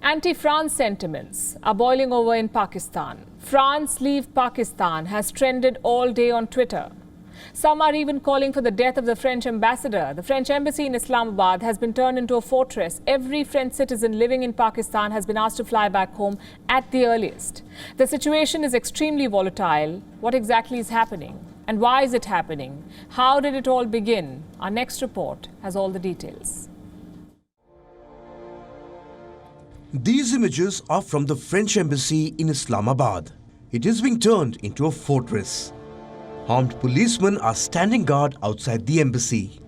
Anti-France sentiments are boiling over in Pakistan. France leave Pakistan has trended all day on Twitter. Some are even calling for the death of the French ambassador. The French embassy in Islamabad has been turned into a fortress. Every French citizen living in Pakistan has been asked to fly back home at the earliest. The situation is extremely volatile. What exactly is happening? And why is it happening? How did it all begin? Our next report has all the details. These images are from the French embassy in Islamabad. It is being turned into a fortress. Armed policemen are standing guard outside the embassy.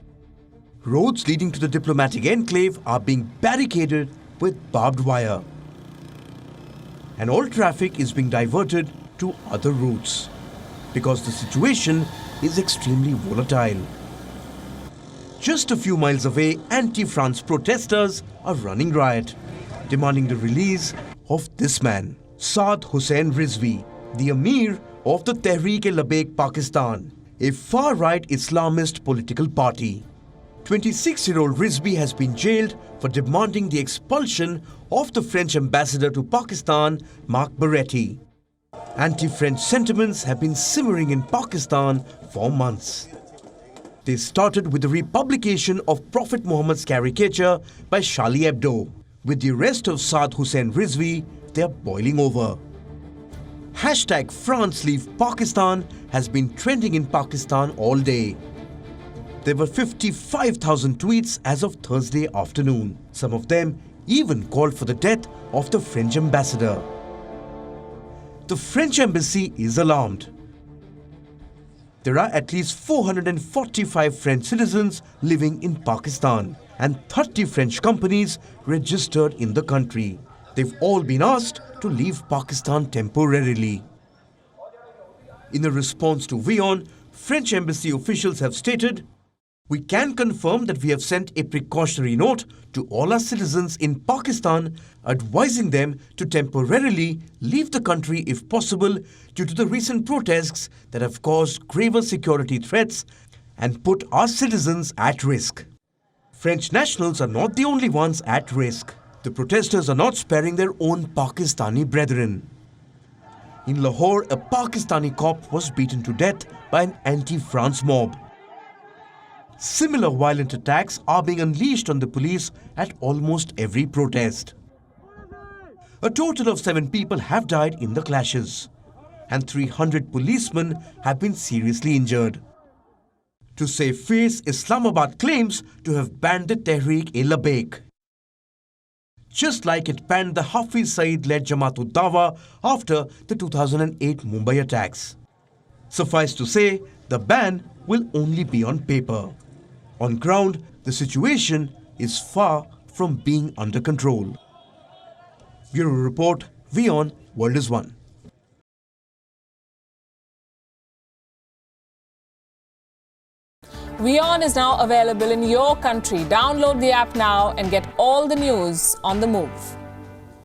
Roads leading to the diplomatic enclave are being barricaded with barbed wire. And all traffic is being diverted to other routes because the situation is extremely volatile. Just a few miles away, anti-France protesters are running riot, demanding the release of this man, Saad Hussain Rizvi, the Emir of the Tehreek-e-Labbaik Pakistan, a far-right Islamist political party. 26-year-old Rizvi has been jailed for demanding the expulsion of the French ambassador to Pakistan, Marc Barretti. Anti-French sentiments have been simmering in Pakistan for months. They started with the republication of Prophet Muhammad's caricature by Charlie Hebdo. With the arrest of Saad Hussain Rizvi, they are boiling over. Hashtag France Leave Pakistan has been trending in Pakistan all day. There were 55,000 tweets as of Thursday afternoon. Some of them even called for the death of the French ambassador. The French embassy is alarmed. There are at least 445 French citizens living in Pakistan and 30 French companies registered in the country. They've all been asked to leave Pakistan temporarily. In a response to WION, French embassy officials have stated, "We can confirm that we have sent a precautionary note to all our citizens in Pakistan advising them to temporarily leave the country if possible due to the recent protests that have caused graver security threats and put our citizens at risk." French nationals are not the only ones at risk. The protesters are not sparing their own Pakistani brethren. In Lahore, a Pakistani cop was beaten to death by an anti-France mob. Similar violent attacks are being unleashed on the police at almost every protest. A total of 7 people have died in the clashes, and 300 policemen have been seriously injured. To save face, Islamabad claims to have banned the Tehreek-e-Labbaik, just like it banned the Hafiz Saeed-led Jamaat-ud-Dawa after the 2008 Mumbai attacks. Suffice to say, the ban will only be on paper. On ground, the situation is far from being under control. Bureau Report, WION World is One. WION is now available in your country. Download the app now and get all the news on the move.